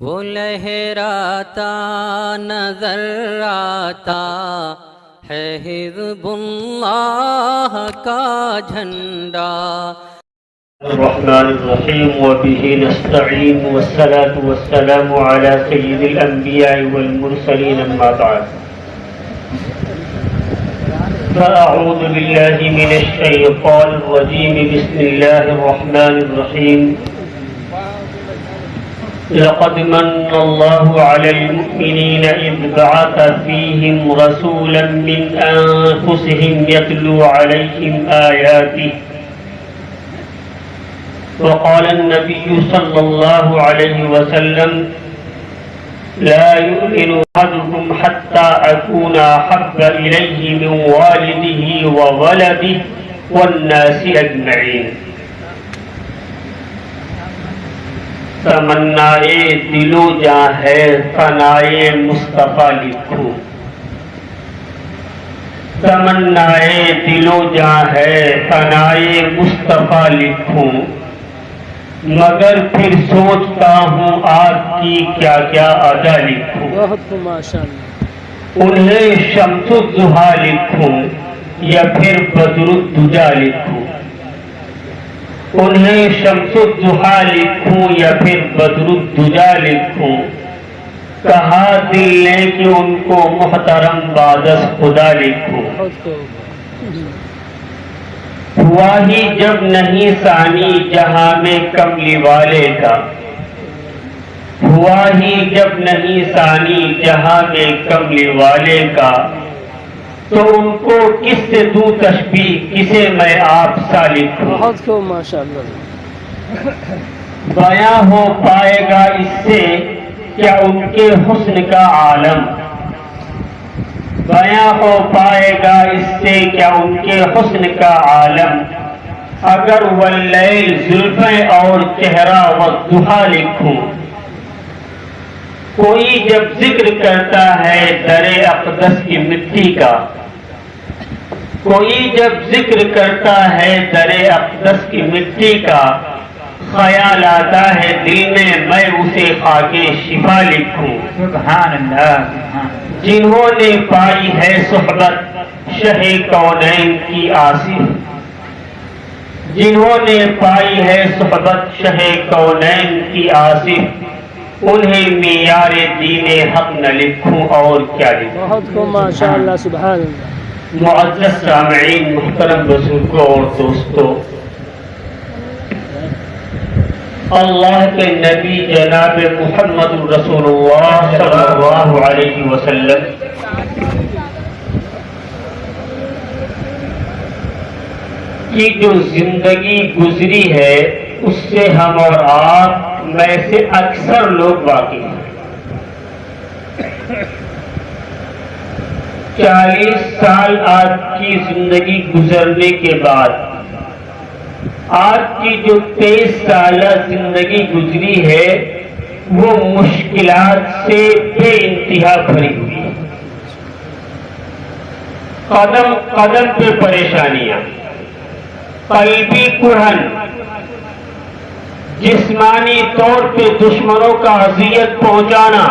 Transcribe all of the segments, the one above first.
وہ لہراتا نظر آتا ہے حزب اللہ کا جھنڈا۔ الرحمن الرحیم وبه نستعین والصلاة والسلام على سید الانبیاء والمرسلین اما بعد فاعوذ باللہ من الشیطان الرجیم بسم اللہ الرحمن الرحیم لقد من الله على المؤمنين إذ بعث فيهم رسولا من أنفسهم يتلو عليهم آياته وقال النبي صلى الله عليه وسلم لا يؤمن أحدكم حتى أكون أحب إليه من والده وولده والناس أجمعين۔ تمنائے دل و جاں ہے ثنائے مصطفیٰ لکھوں، تمنائے دل و جاں ہے ثنائے مصطفیٰ لکھوں، مگر پھر سوچتا ہوں آپ کی کیا کیا ادا لکھوں۔ بہت ماشاءاللہ۔ انہیں شمس الضحیٰ لکھوں یا پھر بدر الدجیٰ لکھوں، انہیں شمس الضحیٰ لکھوں یا پھر بدر الدجیٰ لکھوں، کہا دل نے کہ ان کو محترم بادس خدا لکھوں۔ ہوا ہی جب نہیں ثانی جہاں میں کملی والے کا، ہوا ہی جب نہیں ثانی جہاں میں کملی والے کا، تو ان کو کس سے دوں تشبیہ کسے میں آپ سا لکھوں۔ بہت خوب ماشاءاللہ۔ بیاں ہو پائے گا اس سے کیا ان کے حسن کا عالم، بیاں ہو پائے گا اس سے کیا ان کے حسن کا عالم، اگر واللیل زلفیں اور چہرہ والضحیٰ لکھوں۔ کوئی جب ذکر کرتا ہے در اقدس کی مٹی کا، کوئی جب ذکر کرتا ہے در اقدس کی مٹی کا، خیال آتا ہے دل میں اسے خاک شفا لکھوں۔ سبحان اللہ۔ جنہوں نے پائی ہے صحبت شہ کونین کی آصف، جنہوں نے پائی ہے صحبت شہ کونین کی آصف، انہیں معیار دین حق نہ لکھوں اور کیا لکھوں۔ بہت خوب ماشاءاللہ۔ سبحان اللہ۔ معزز سامعین، محترم بزرگوں اور دوستوں، اللہ کے نبی جناب محمد رسول اللہ صلی اللہ علیہ وسلم کی جو زندگی گزری ہے اس سے ہم اور آپ میں سے اکثر لوگ واقف ہیں۔ 40 سال آپ کی زندگی گزرنے کے بعد آپ کی جو 23 سالہ زندگی گزری ہے وہ مشکلات سے بے انتہا بھری ہوئی ہے۔ قدم قدم پہ پریشانیاں، قلبی کڑھن، جسمانی طور پہ دشمنوں کا اذیت پہنچانا،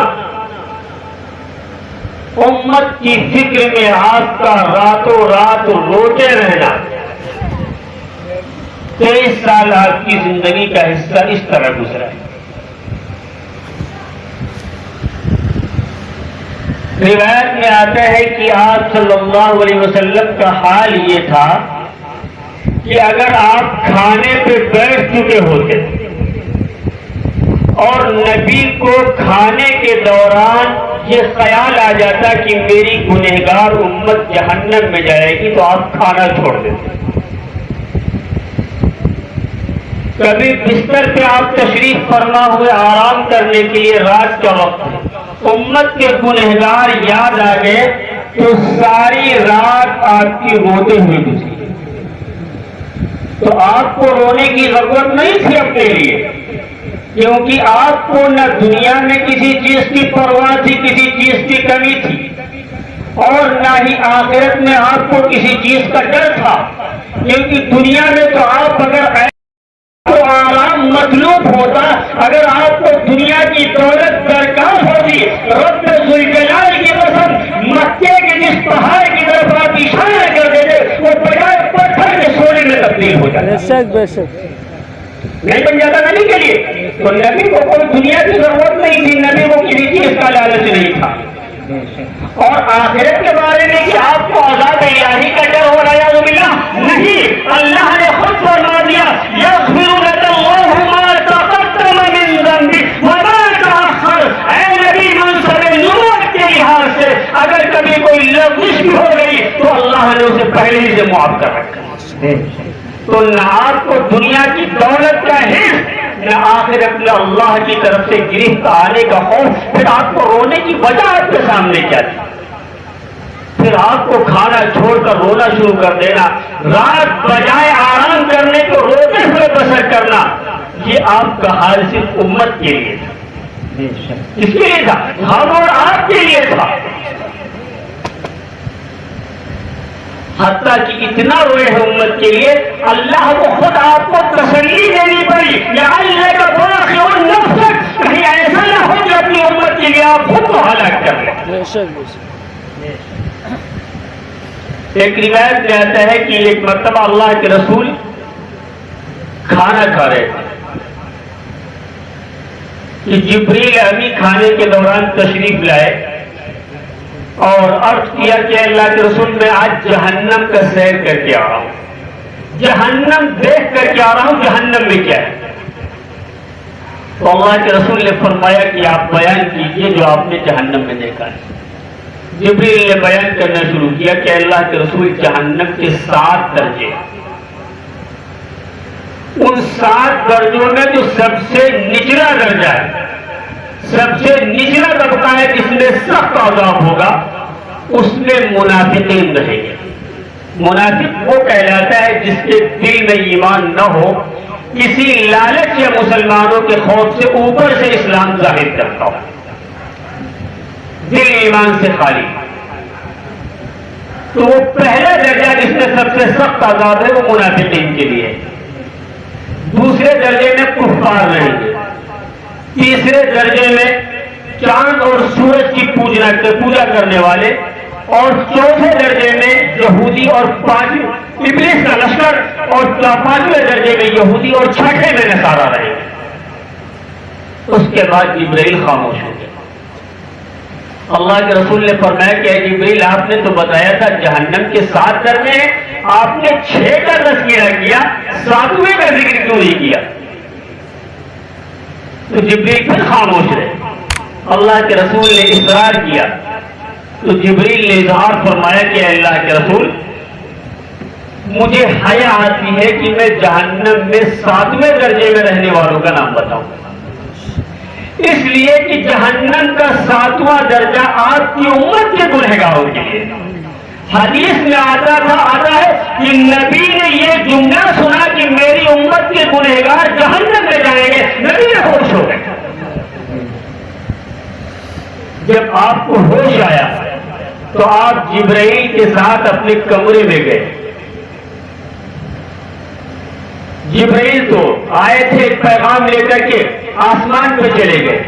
امت کی فکر میں آپ کا راتوں رات روتے رہنا، 23 سال آپ کی زندگی کا حصہ اس طرح گزرا ہے۔ روایت میں آتا ہے کہ آپ صلی اللہ علیہ وسلم کا حال یہ تھا کہ اگر آپ کھانے پہ بیٹھ چکے ہوتے اور نبی کو کھانے کے دوران یہ خیال آ جاتا کہ میری گنہگار امت جہنم میں جائے گی تو آپ کھانا چھوڑ دیتے۔ کبھی بستر پہ آپ تشریف فرما ہوئے آرام کرنے کے لیے رات کا وقت امت کے گنہگار یاد آ گئے تو ساری رات آپ کی روتے ہوئے گزری۔ تو آپ کو رونے کی ضرورت نہیں تھی اپنے لیے، کیونکہ آپ کو نہ دنیا میں کسی چیز کی پرواہ تھی، کسی چیز کی کمی تھی، اور نہ ہی آخرت میں آپ کو کسی چیز کا ڈر تھا، کیونکہ دنیا میں تو آپ اگر آرام مطلوب ہوتا، اگر آپ کو دنیا کی دولت بے شک نہیں بن جاتا نبی کے لیے؟ تو نبی کو کوئی دنیا کی ضرورت نہیں تھی، نبی کو کسی چیز کا لالچ نہیں تھا، اور آخرت کے بارے میں کہ آپ کو عذاب الہی کا ڈر ہو رہا ہے نہیں، اللہ نے خود فرما دیا یغفر لک اللہ ما تقدم من ذنبک وما تأخر۔ اے نبی منصب نبوت کے لحاظ سے اگر کبھی کوئی لغزش بھی ہو گئی تو اللہ نے اسے پہلے ہی سے معاف کر رکھا۔ تو نہ آپ کو دنیا کی دولت کا حص، نہ آخرت میں اللہ کی طرف سے گرفت آنے کا خوف، پھر آپ کو رونے کی وجہ آپ کے سامنے کیا تھی؟ پھر آپ کو کھانا چھوڑ کر رونا شروع کر دینا، رات بجائے آرام کرنے کو روتے ہوئے بسر کرنا، یہ آپ کا حال صرف امت کے لیے تھا۔ کس کے لیے تھا؟ ہم اور آپ کے لیے تھا۔ حتیٰ کہ اتنا روئے ہیں امت کے لیے، اللہ کو خود آپ کو تسلی دینی پڑی یا اللہ کا باخر نفسک، کہیں ایسا نہ ہو کہ اپنی امت کے لیے آپ خود کو ہلاک کر لیں۔ بے شک بے شک ایک روایت میں آتا ہے کہ ایک مرتبہ اللہ کے رسول کھانا کھا رہے تھے کہ جبریل امی کھانے کے دوران تشریف لائے اور عرض کیا کہ اللہ کے رسول میں آج جہنم کا سیر کر کے آ رہا ہوں، جہنم دیکھ کر کے آ رہا ہوں، جہنم میں کیا ہے؟ تو اللہ کے رسول نے فرمایا کہ آپ بیان کیجئے جو آپ نے جہنم میں دیکھا ہے۔ جبریل نے بیان کرنا شروع کیا کہ اللہ کے رسول جہنم کے 7 درجے، ان 7 درجوں میں جو سب سے نچلا درجہ ہے، سب سے نچلا طبقہ ہے جس میں سخت عذاب ہوگا، اس میں منافقین رہیں گے۔ منافق وہ کہلاتا ہے جس کے دل میں ایمان نہ ہو، کسی لالچ یا مسلمانوں کے خوف سے اوپر سے اسلام ظاہر کرتا ہو، دل ایمان سے خالی۔ تو وہ پہلا درجہ جس میں سب سے سخت عذاب ہے وہ منافقین کے لیے۔ دوسرے درجے میں کفار رہیں گے، تیسرے درجے میں چاند اور سورج کی پوجا کرنے والے، اور چوتھے درجے میں یہودی، اور ابلیس کا لشکر، اور 5ویں درجے میں یہودی، اور 6ٹھے میں نصارہ رہیں گے۔ اس کے بعد جبرائیل خاموش ہو گئے۔ اللہ کے رسول نے فرمایا کہ اے جبرائیل آپ نے تو بتایا تھا جہنم کے 7 درجے ہیں، آپ نے 6 کا تذکرہ کیا، 7ویں کا ذکر کیوں نہیں کیا؟ تو جبرائیل پھر خاموش رہے۔ اللہ کے رسول نے اصرار کیا تو جبرائیل نے اظہار فرمایا کہ اللہ کے رسول مجھے حیا آتی ہے کہ میں جہنم میں 7ویں درجے میں رہنے والوں کا نام بتاؤں، اس لیے کہ جہنم کا 7واں درجہ آپ کی امت کے گنہگاروں کے لیے۔ حدیث میں آتا ہے کہ نبی نے یہ جملہ سنا کہ میری امت کے گنہگار جہنم میں جائیں گے، نبی نے ہوش ہو گئے۔ جب آپ کو ہوش آیا تو آپ جبرائیل کے ساتھ اپنے کمرے میں گئے۔ جبرائیل تو آئے تھے ایک پیغام لے کر کے، آسمان پہ چلے گئے۔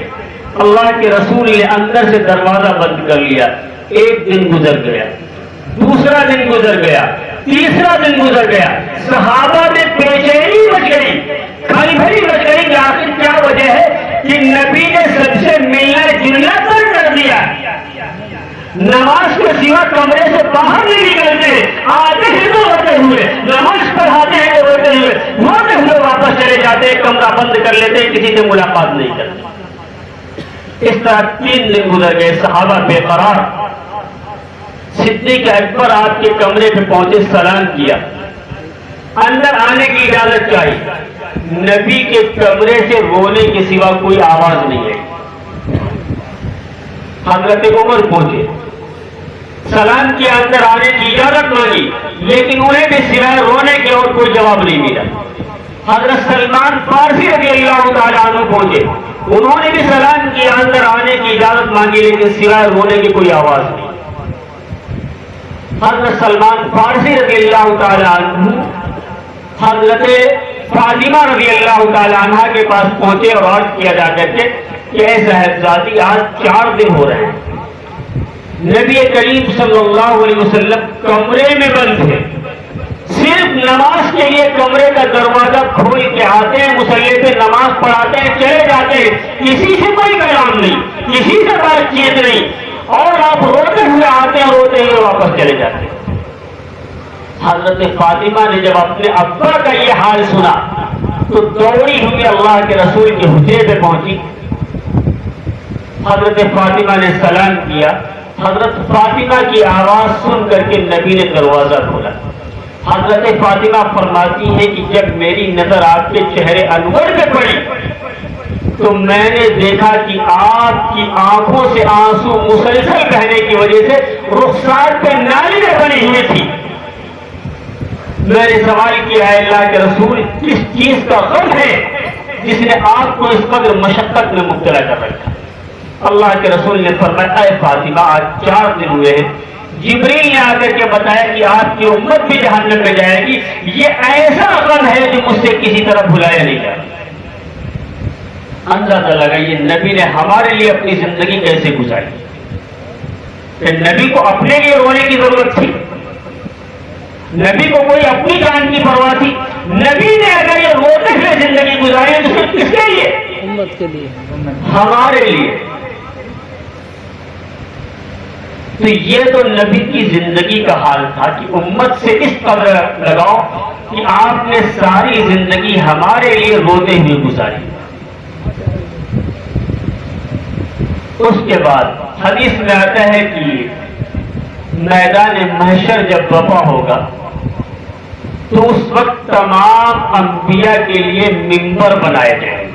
اللہ کے رسول نے اندر سے دروازہ بند کر لیا۔ ایک دن گزر گیا، دوسرا دن گزر گیا، تیسرا دن گزر گیا، صحابہ میں بے چینی مچ گئی، کھلی بھری مچ گئی کہ آخر کیا وجہ ہے کہ نبی نے سب سے ملنا جلنا ترک کر دیا، نماز کے سوا کمرے سے باہر نہیں نکلتے، آتے ہیں تو روتے ہوئے، نماز پڑھاتے ہیں تو روتے ہوئے، روتے ہوئے واپس چلے جاتے، کمرہ بند کر لیتے، کسی سے ملاقات نہیں کرتے۔ اس طرح 3 دن گزر گئے، صحابہ بے قرار۔ صدیق اکبر آپ کے کمرے پہ پہنچے، سلام کیا، اندر آنے کی اجازت چاہیے، نبی کے کمرے سے رونے کے سوا کوئی آواز نہیں ہے۔ حضرت عمر پہنچے، سلام کیا، اندر آنے کی اجازت مانگی، لیکن انہیں بھی سوائے رونے کے اور کوئی جواب نہیں ملا۔ حضرت سلمان فارسی رضی اللہ تعالیٰ عنہ پہنچے، انہوں نے بھی سلام کیا، اندر آنے کی اجازت مانگی، لیکن سوائے رونے کی کوئی آواز نہیں۔ حضرت سلمان فارسی رضی اللہ تعالیٰ عنہ حضرت فاطمہ رضی اللہ تعالیٰ عنہ کے پاس پہنچے اور عرض کیا جا کر کے کہ اے صاحبزادی آج 4 دن ہو رہے ہیں، نبی کریم صلی اللہ علیہ وسلم کمرے میں بند تھے، صرف نماز کے لیے کمرے کا دروازہ کھول کے آتے ہیں، مصلی پہ نماز پڑھاتے ہیں، چلے جاتے ہیں، کسی سے کوئی کلام نہیں، کسی سے بات چیت نہیں، اور آپ روتے ہوئے آتے ہیں، روتے ہوئے واپس چلے جاتے ہیں۔ حضرت فاطمہ نے جب اپنے ابا کا یہ حال سنا تو دوڑی ہوئی اللہ کے رسول کے حجرے پہ پہنچی۔ حضرت فاطمہ نے سلام کیا۔ حضرت فاطمہ کی آواز سن کر کے نبی نے دروازہ کھولا۔ حضرت فاطمہ فرماتی ہے کہ جب میری نظر آپ کے چہرے انور پہ پڑی تو میں نے دیکھا کہ آپ کی آنکھوں سے آنسو مسلسل بہنے کی وجہ سے رخسار پہ نالیاں بنی ہوئی تھی۔ میں نے سوال کیا ہے اللہ کے رسول، کس چیز کا غم ہے جس نے آپ کو اس قدر مشقت میں مبتلا کر رکھا؟ اللہ کے رسول نے فرمایا، اے فاطمہ آج 4 دن ہوئے ہیں، جبریل نے آ کر کے بتایا کہ آپ کی امت بھی جہنم میں جائے گی، یہ ایسا غم ہے جو مجھ سے کسی طرح بھلایا نہیں جائے۔ اندازہ لگائیے نبی نے ہمارے لیے اپنی زندگی کیسے گزاری۔ کہ نبی کو اپنے لیے رونے کی ضرورت تھی؟ نبی کو کوئی اپنی جان کی پرواہ تھی؟ نبی نے اگر یہ روتے ہوئے زندگی گزاری تو صرف کس کے لیے؟ امت کے لیے، ہمارے لیے۔ تو یہ تو نبی کی زندگی کا حال تھا کہ امت سے اس قدر لگاؤ کہ آپ نے ساری زندگی ہمارے لیے روتے ہوئے گزاری۔ اس کے بعد حدیث میں آتا ہے کہ میدان محشر جب برپا ہوگا تو اس وقت تمام انبیاء کے لیے ممبر بنائے جائیں گے۔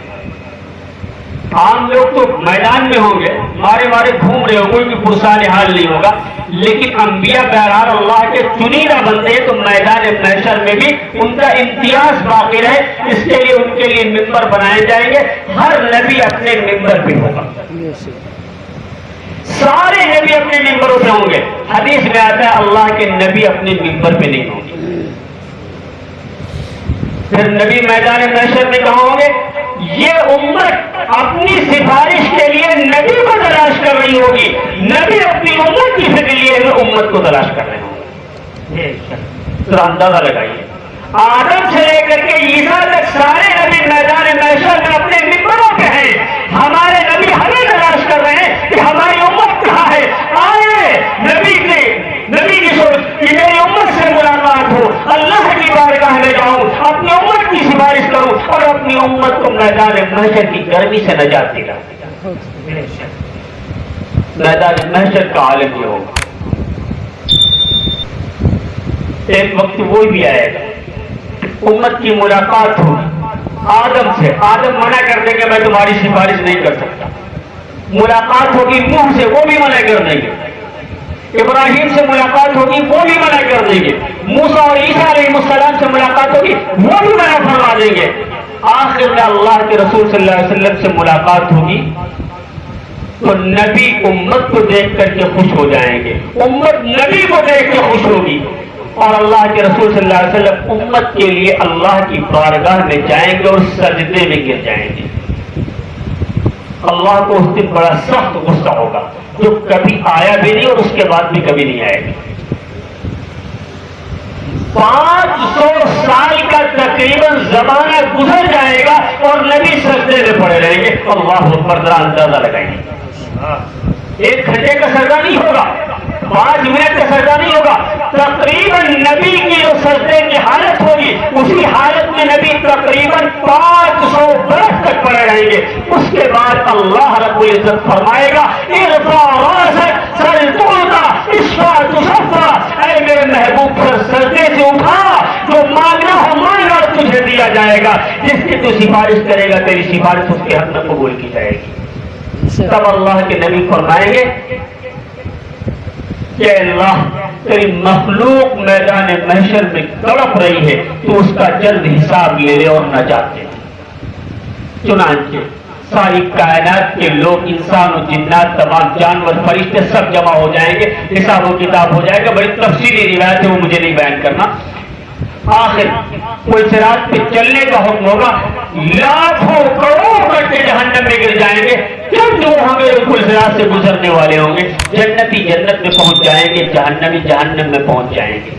عام لوگ تو میدان میں ہوں گے، مارے مارے گھوم رہے ہوں، کوئی پرسان حال نہیں ہوگا، لیکن انبیاء بہرحال اللہ کے چنیدہ بندے ہیں تو میدان محشر میں بھی ان کا امتیاز باقی رہے، اس کے لیے ان کے لیے ممبر بنائے جائیں گے۔ ہر نبی اپنے ممبر پہ ہوگا، سارے نبی اپنے ممبروں پہ ہوں گے۔ حدیث میں آتا ہے اللہ کے نبی اپنے ممبر پہ نہیں ہوں گے۔ پھر نبی میدان محشر میں کہاں ہوں گے؟ یہ امت اپنی سفارش کے لیے نبی کو تلاش کر رہی ہوگی، نبی اپنی امت کی فکر لیے امت کو تلاش کر رہے ہوں گے۔ ذرا اندازہ لگائیے، آدم سے لے کر کے عیسیٰ تک سارے نبی میدان محشر میں اپنے ممبروں پہ ہیں۔ ہمارے نبی ہمیں تلاش کر رہے ہیں کہ ہماری امت کہاں ہے۔ آئے نبی کی سوچ کہ میری امت سے ملاقات ہو، اللہ کی بارگاہ میں جاؤں، اپنی امت کی سفارش کروں اور اپنی امت کو میدان محشر کی گرمی سے نجات دلاؤں۔ میدان محشر کا عالم یہ ہوگا۔ ایک وقت وہ بھی آئے گا، امت کی ملاقات ہوگی آدم سے، آدم منع کر دیں گے میں تمہاری سفارش نہیں کر سکتا۔ ملاقات ہوگی نوح سے، وہ بھی منع کر دیں گے۔ ابراہیم سے ملاقات ہوگی، وہ بھی منع کر دیں گے۔ موسیٰ اور عیسیٰ علیہ السلام سے ملاقات ہوگی، وہ بھی منع فرما دیں گے۔ آخر میں اللہ کے رسول صلی اللہ علیہ وسلم سے ملاقات ہوگی تو نبی امت کو دیکھ کر کے خوش ہو جائیں گے، امت نبی کو دیکھ کے خوش ہوگی، اور اللہ کے رسول صلی اللہ علیہ وسلم امت کے لیے اللہ کی بارگاہ میں جائیں گے اور سجدے میں گر جائیں گے۔ اللہ کو اس دن بڑا سخت غصہ ہوگا جو کبھی آیا بھی نہیں اور اس کے بعد بھی کبھی نہیں آئے گا۔ 500 سال کا تقریباً زمانہ گزر جائے گا اور نبی سجدے میں پڑے رہیں گے۔ اللہ اکبر، ذرا اندازہ لگائیے، 1 گھنٹے کا سجدہ نہیں ہوگا، 5 منٹ کا سجدہ نہیں ہوگا، تقریباً نبی کی جو سجدے کی حالت ہوگی اسی حالت میں نبی تقریباً 500 برس تک پڑے رہیں گے۔ اس کے بعد اللہ رب العزت فرمائے گا ارفع راسک سل تعطا اشفع تشفع، اے میرے محبوب پر سجدے سے اٹھا، جو مانگنا ہو مانگنا تجھے دیا جائے گا، جس کی تو سفارش کرے گا تیری سفارش اس کے حق میں قبول کی جائے گی۔ تب اللہ کے نبی فرمائیں گے کہ اللہ تیری مخلوق میدان محشر میں تڑپ رہی ہے، تو اس کا جلد حساب لے لے اور نجات دے۔ چنانچہ ساری کائنات کے لوگ، انسان و جنات، تمام جانور، فرشتے سب جمع ہو جائیں گے، حساب و کتاب ہو جائے گا۔ بڑی تفصیلی روایت ہے، وہ مجھے نہیں بیان کرنا۔ آخر کوئی صراط پہ چلنے کا حکم ہوگا، لاکھوں کروڑ بچے جہنم میں گر جائیں گے، جب جو ہمیں کل صراط سے گزرنے والے ہوں گے، جنتی جنت میں پہنچ جائیں گے، جہنمی جہنم میں پہنچ جائیں گے۔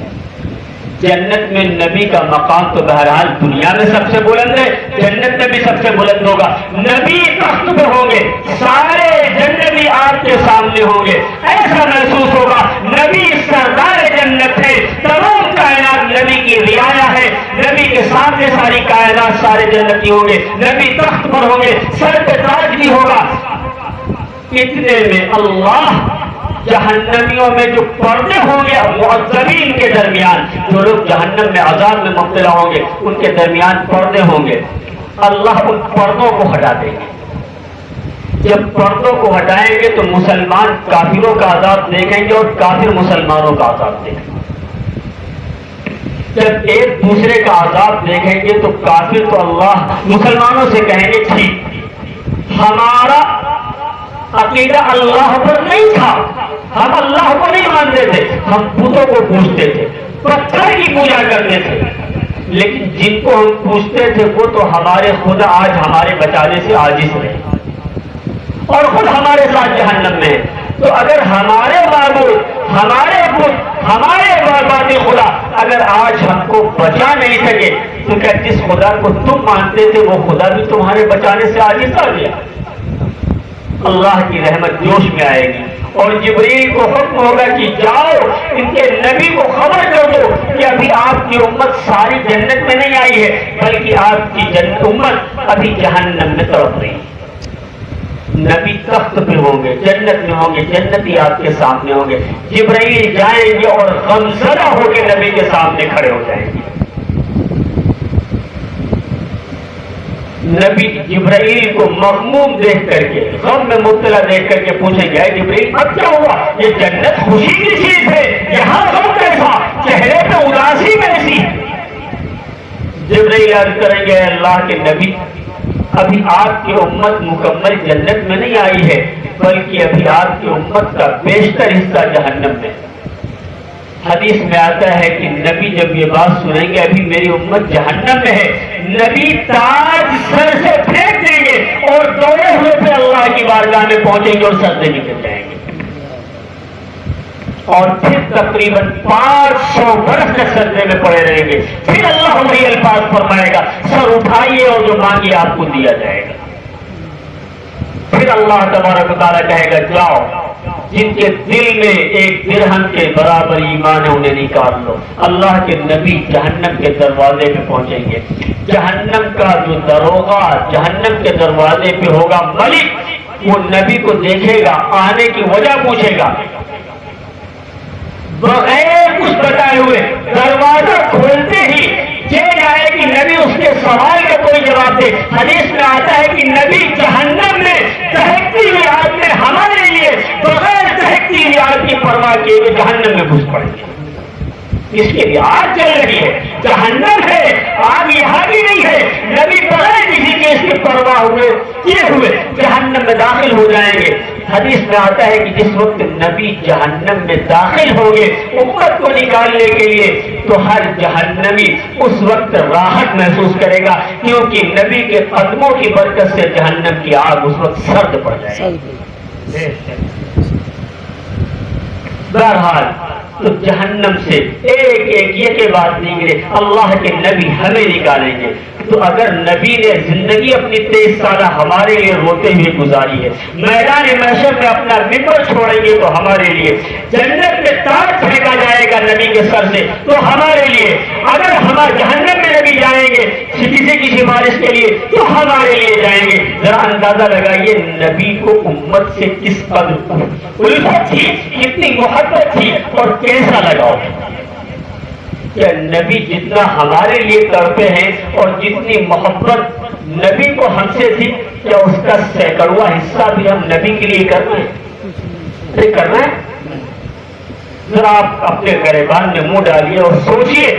جنت میں نبی کا مقام تو بہرحال دنیا میں سب سے بلند ہے، جنت میں بھی سب سے بلند ہوگا. نبی تخت پہ ہوں گے، سارے جنتی آپ کے سامنے ہوں گے، ایسا محسوس ہوگا نبی سردار جنت ہے، تمام کائنات نبی کی رعایا ہے، نبی کے سامنے ساری کائنات سارے جنتی ہوں گے، نبی تخت پر ہوں گے، سر پہ تاج بھی ہوگا. اتنے میں اللہ جہنمیوں میں جو پردے ہوں گے معذبین کے درمیان، جو لوگ جہنم میں عذاب میں مبتلا ہوں گے ان کے درمیان پردے ہوں گے، اللہ ان پردوں کو ہٹا دیں گے. جب پردوں کو ہٹائیں گے تو مسلمان کافروں کا عذاب دیکھیں گے اور کافر مسلمانوں کا عذاب دیکھیں گے. جب ایک دوسرے کا عذاب دیکھیں گے تو کافر تو اللہ مسلمانوں سے کہیں گے ٹھیک ہمارا عقیدہ اللہ پر نہیں تھا، ہم اللہ کو نہیں مانتے تھے، ہم بتوں کو پوجتے تھے، پتھر کی پوجا کرتے تھے، لیکن جن کو ہم پوجتے تھے وہ تو ہمارے خدا آج ہمارے بچانے سے عاجز رہے اور خود ہمارے ساتھ جہنم میں ہے. تو اگر ہمارے معبود ہمارے بت ہمارے بات خدا اگر آج ہم کو بچا نہیں سکے تو کیا جس خدا کو تم مانتے تھے وہ خدا بھی تمہارے بچانے سے عاجز آ گیا؟ اللہ کی رحمت جوش میں آئے گی اور جبریل کو حکم ہوگا کہ جاؤ ان کے نبی کو خبر کر دو کہ ابھی آپ کی امت ساری جنت میں نہیں آئی ہے بلکہ آپ کی امت ابھی جہنم میں تڑپ رہی ہے. نبی تخت پہ ہوں گے، جنت میں ہوں گے، جنتی آپ کے سامنے ہوں گے، جبرائیل جائیں گے اور غمزدہ ہو کے نبی کے سامنے کھڑے ہو جائیں گے. نبی جبرائیل کو مغموم دیکھ کر کے، غم میں مبتلا دیکھ کر کے پوچھیں گے جبرائیل اب کیا ہوا؟ یہ جنت خوشی کی چیز ہے، یہاں غم کیسا، چہرے پہ اداسی کیسی؟ جبرائیل عرض کریں گے اللہ کے نبی ابھی آپ کی امت مکمل جنت میں نہیں آئی ہے بلکہ ابھی آپ کی امت کا بیشتر حصہ جہنم میں. حدیث میں آتا ہے کہ نبی جب یہ بات سنیں گے ابھی میری امت جہنم میں ہے، نبی تاج سر سے پھینک دیں گے اور دوڑے ہوئے پہ اللہ کی بارگاہ میں پہنچیں گے اور سجدے میں گر جائیں گے اور پھر تقریباً 500 برس تک سجدے میں پڑے رہیں گے. پھر اللہ وہی الفاظ فرمائے گا سر اٹھائیے اور جو مانگیے آپ کو دیا جائے گا. پھر اللہ تبارک و تعالیٰ کہے گا جاؤ جن کے دل میں ایک درہم کے برابر ایمان ہے انہیں نکال لو. اللہ کے نبی جہنم کے دروازے پہ پہنچیں گے، جہنم کا جو دروغہ جہنم کے دروازے پہ ہوگا ملک وہ نبی کو دیکھے گا، آنے کی وجہ پوچھے گا، بغیر کچھ بتائے ہوئے دروازہ کھولتے ہی یہ آئے کہ نبی اس کے سوال کا کوئی جواب دے. حدیث میں آتا ہے کہ نبی جہنم میں دہکتی ہوئی آگ میں ہمارے لیے بغیر دہکتی ہوئی آگ کی پرواہ کیے ہوئے جہنم میں گھس پڑیں گے. اس کے لیے آگ چل رہی ہے، جہنم ہے، آگ یہاں بھی نہیں ہے، نبی بغیر کسی چیز کی پرواہ ہوئے کیے ہوئے جہنم میں داخل ہو جائیں گے. حدیث میں آتا ہے کہ جس وقت نبی جہنم میں داخل ہوں گے امت کو نکالنے کے لیے تو ہر جہنمی اس وقت راحت محسوس کرے گا کیونکہ نبی کے قدموں کی برکت سے جہنم کی آگ اس وقت سرد پڑ جائے گی. بہرحال تو جہنم سے ایک ایک یہ کے بعد نکلے اللہ کے نبی ہمیں نکالیں گے. تو اگر نبی نے زندگی اپنی 23 سالہ ہمارے لیے روتے ہوئے گزاری ہے، میدان محشر میں اپنا ممبر چھوڑیں گے تو ہمارے لیے، جنت میں تاج پھینکا جائے گا نبی کے سر سے تو ہمارے لیے، اگر ہمارے جہنم میں نبی جائیں گے کسی کی سفارش کے لیے تو ہمارے لیے جائیں گے. ذرا اندازہ لگائیے نبی کو امت سے کس قدر الفت تھی، کتنی محبت تھی اور کیسا لگاؤ. کہ نبی جتنا ہمارے لیے کرتے ہیں اور جتنی محبت نبی کو ہم سے تھی کیا اس کا سینکڑواں حصہ بھی ہم نبی کے لیے کر رہے ہیں؟ کر رہے ہیں؟ ذرا آپ اپنے گریبان میں منہ ڈالیے اور سوچئے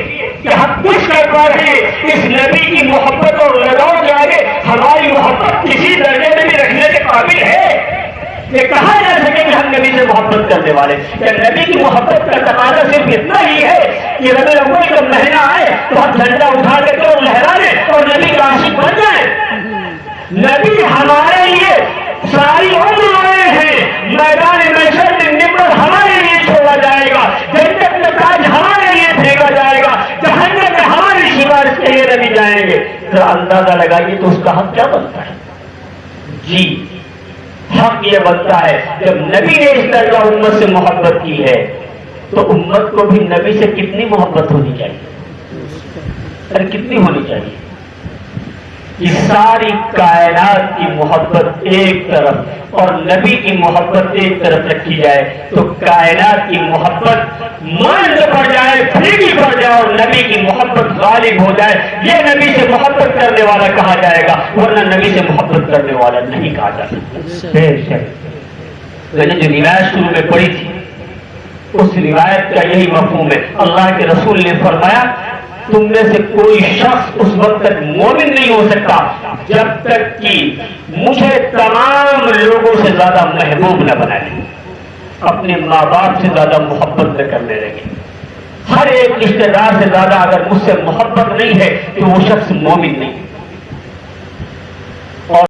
کہ ہم کچھ کر پا رہے ہیں اس نبی کی محبت اور لگاؤ کے آگے ہماری محبت کسی درجے میں بھی رکھنے کے قابل ہے؟ یہ کہا جا سکے کہ ہم نبی سے محبت کرنے والے، کہ نبی کی محبت کا تقاضا صرف اتنا ہی ہے کہ ربیع الاول کا مہینہ آئے تو ہم جھنڈا اٹھا کے اور لہرا لیں اور نبی کا عاشق بن جائیں. نبی ہمارے لیے ساری عمر آئے ہیں، میدان محشر میں ممبر ہمارے لیے چھوڑا جائے گا، جنت میں تاج ہمارے لیے پھینکا جائے گا، فرمایا کہ یہ نبی جائیں گے، ذرا اندازہ لگائیے تو اس کا حق کیا بنتا ہے؟ جی حق یہ بنتا ہے جب نبی نے اس طرح امت سے محبت کی ہے تو امت کو بھی نبی سے کتنی محبت ہونی چاہیے، اور کتنی ہونی چاہیے کہ ساری کائنات کی محبت ایک طرف اور نبی کی محبت ایک طرف رکھی جائے تو کائنات کی محبت مند پڑ جائے، پھیکی پڑ جائے اور نبی کی محبت غالب ہو جائے، یہ نبی سے محبت کرنے والا کہا جائے گا، ورنہ نبی سے محبت کرنے والا نہیں کہا جا سکتا۔ بے شک میں نے جو روایت شروع میں پڑھی تھی اس روایت کا یہی مفہوم ہے۔ اللہ کے رسول نے فرمایا تم میں سے کوئی شخص اس وقت تک مومن نہیں ہو سکتا جب تک کہ مجھے تمام لوگوں سے زیادہ محبوب نہ بنا لے، اپنے ماں باپ سے زیادہ محبت نہ کرنے لگے، ہر ایک رشتہ دار سے زیادہ اگر مجھ سے محبت نہیں ہے تو وہ شخص مومن نہیں۔